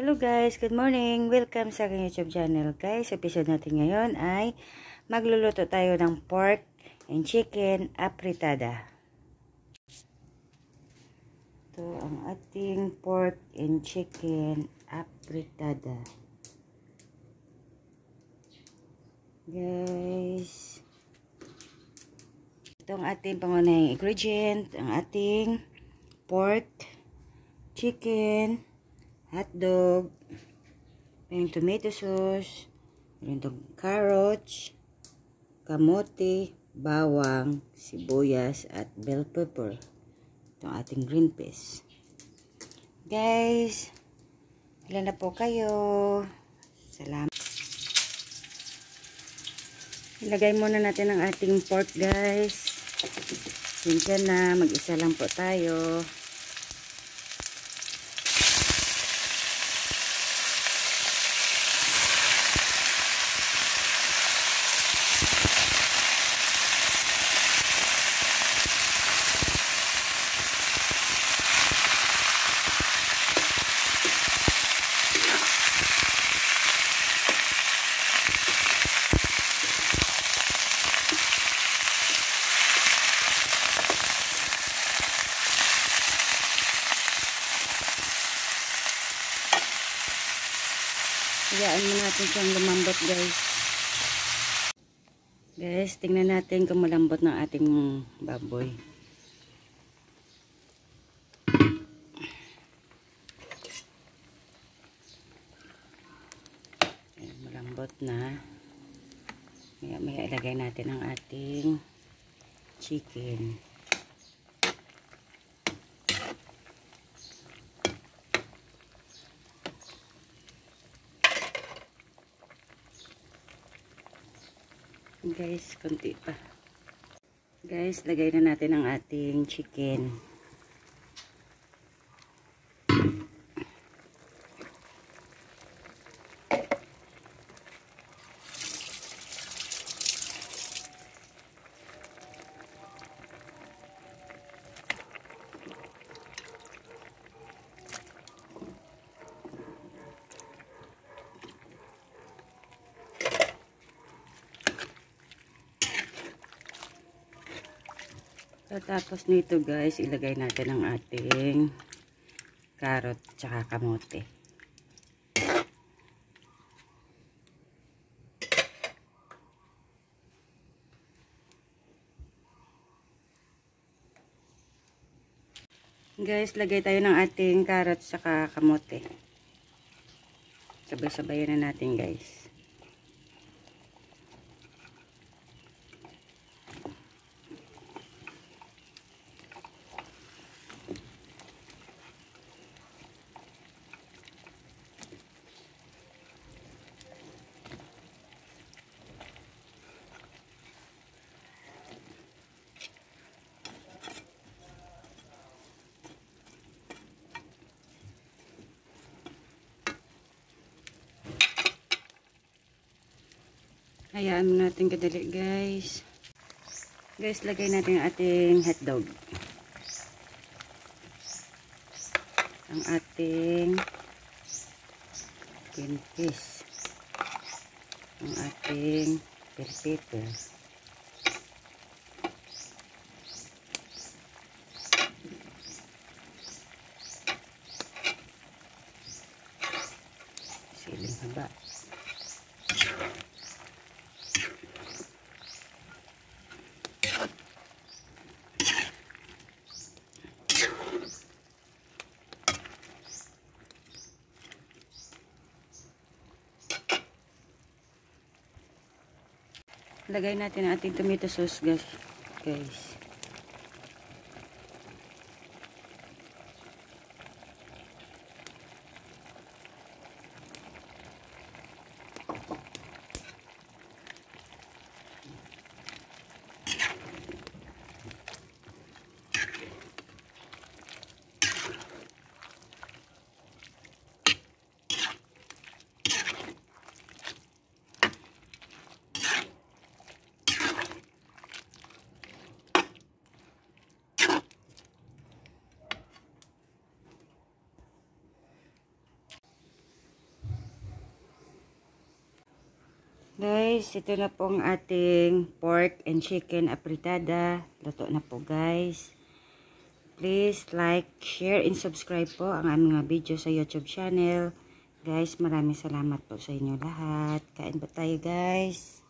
Hello guys, good morning. Welcome sa aking YouTube channel guys. Episode natin ngayon ay magluluto tayo ng pork and chicken apritada. Ito ang ating pork and chicken apritada. Guys, ito ang ating pangunahing ingredient, ang ating pork, chicken, hotdog, yung tomato sauce, yung carrots, kamote, bawang, sibuyas, at bell pepper. Itong ating green peas. Guys, ilan na po kayo? Salamat. Ilagay muna natin ang ating pork guys. Yan na, mag-isa lang po tayo. Hayaan mo natin siyang lumambot guys. Guys, tingnan natin kung malambot ng ating baboy. Ayan, malambot na. Maya ilagay natin ang ating chicken. Guys, konti pa. Guys, lagay na natin ang ating chicken. So, tapos nito guys, ilagay natin ang ating carrot tsaka kamote. Guys, lagay tayo ng ating carrot tsaka kamote. Sabay-sabayan na natin guys. Hayaan mo natin kadali guys. Guys, lagay natin ang ating hotdog. Ang ating green peas. Ang ating bell pepper. Siling haba. Lagay natin ang ating tomato sauce guys. Guys, ito na po ang ating pork and chicken apritada. Luto na po guys. Please like, share, and subscribe po ang aming mga video sa YouTube channel. Guys, maraming salamat po sa inyo lahat. Kain po tayo guys.